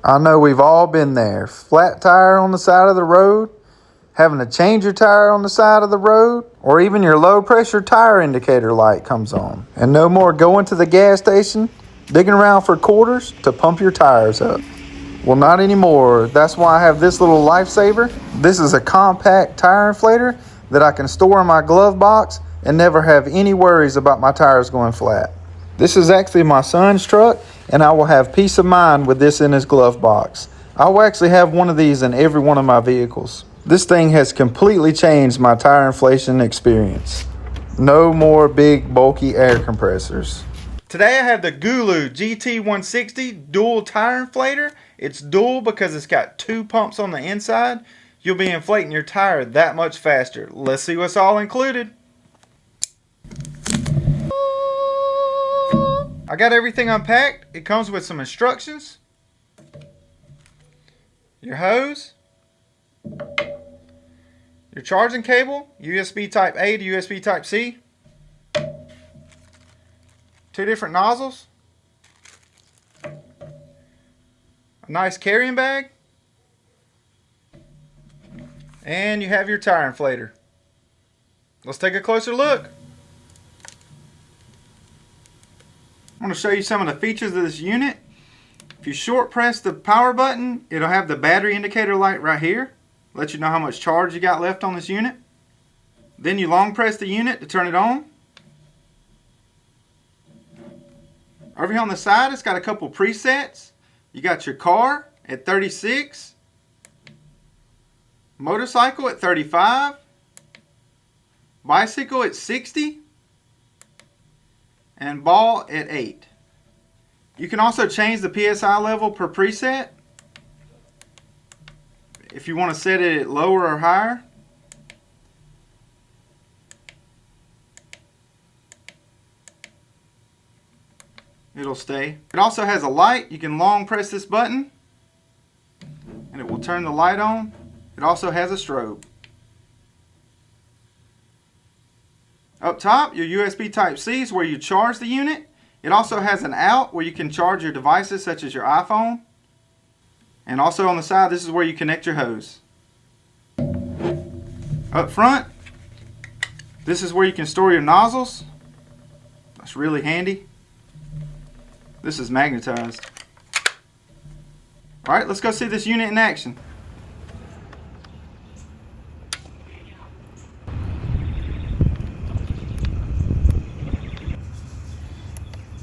I know we've all been there. Flat tire on the side of the road, having to change your tire on the side of the road, or even your low pressure tire indicator light comes on. And no more going to the gas station, digging around for quarters to pump your tires up. Well, not anymore. That's why I have this little lifesaver. This is a compact tire inflator that I can store in my glove box and never have any worries about my tires going flat. This is actually my son's truck, and I will have peace of mind with this in his glove box. I will actually have one of these in every one of my vehicles. This thing has completely changed my tire inflation experience. No more big bulky air compressors. Today I have the Gulu GT160 dual tire inflator. It's dual because it's got 2 pumps on the inside. You'll be inflating your tire that much faster. Let's see what's all included. I got everything unpacked. It comes with some instructions, your hose, your charging cable, USB type A to USB type C, 2 different nozzles, a nice carrying bag, and you have your tire inflator. Let's take a closer look. I'm going to show you some of the features of this unit. If you short press the power button, it'll have the battery indicator light right here. Let you know how much charge you got left on this unit. Then you long press the unit to turn it on. Over here on the side, it's got a couple presets. You got your car at 36, motorcycle at 35, bicycle at 60, and ball at 8. You can also change the PSI level per preset if you want to set it at lower or higher. It'll stay. It also has a light. You can long press this button and it will turn the light on. It also has a strobe. Up top, your USB type C is where you charge the unit. It also has an out where you can charge your devices such as your iPhone. And also on the side, this is where you connect your hose. Up front, this is where you can store your nozzles. That's really handy. This is magnetized. Alright, let's go see this unit in action.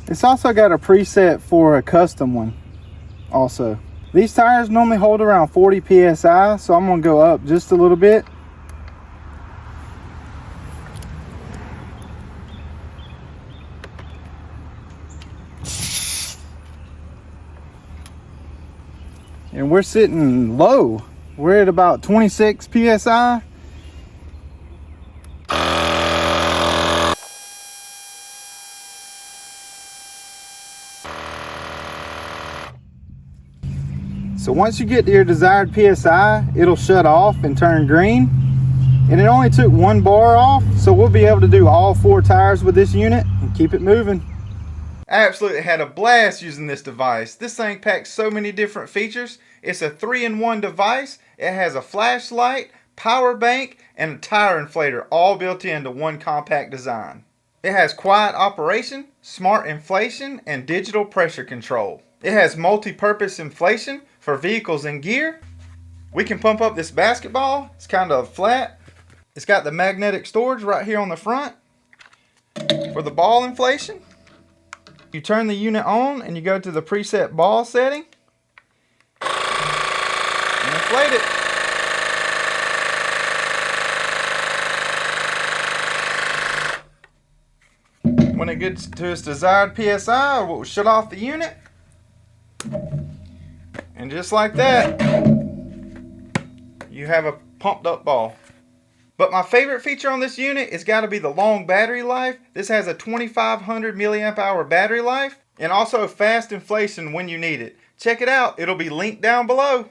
It's also got a preset for a custom one also. These tires normally hold around 40 psi, so I'm going to go up just a little bit. And we're sitting low. We're at about 26 psi. So once you get to your desired PSI, it'll shut off and turn green. And it only took 1 bar off, so we'll be able to do all 4 tires with this unit and keep it moving. I absolutely had a blast using this device. This thing packs so many different features. It's a 3-in-1 device. It has a flashlight, power bank, and a tire inflator all built into one compact design. It has quiet operation, smart inflation, and digital pressure control. It has multi-purpose inflation for vehicles and gear. We can pump up this basketball. It's kind of flat. It's got the magnetic storage right here on the front for the ball inflation. You turn the unit on and you go to the preset ball setting and inflate it. When it gets to its desired PSI, we'll shut off the unit. And just like that, you have a pumped up ball. But my favorite feature on this unit has got to be the long battery life. This has a 2500 milliamp hour battery life and also fast inflation when you need it. Check it out. It'll be linked down below.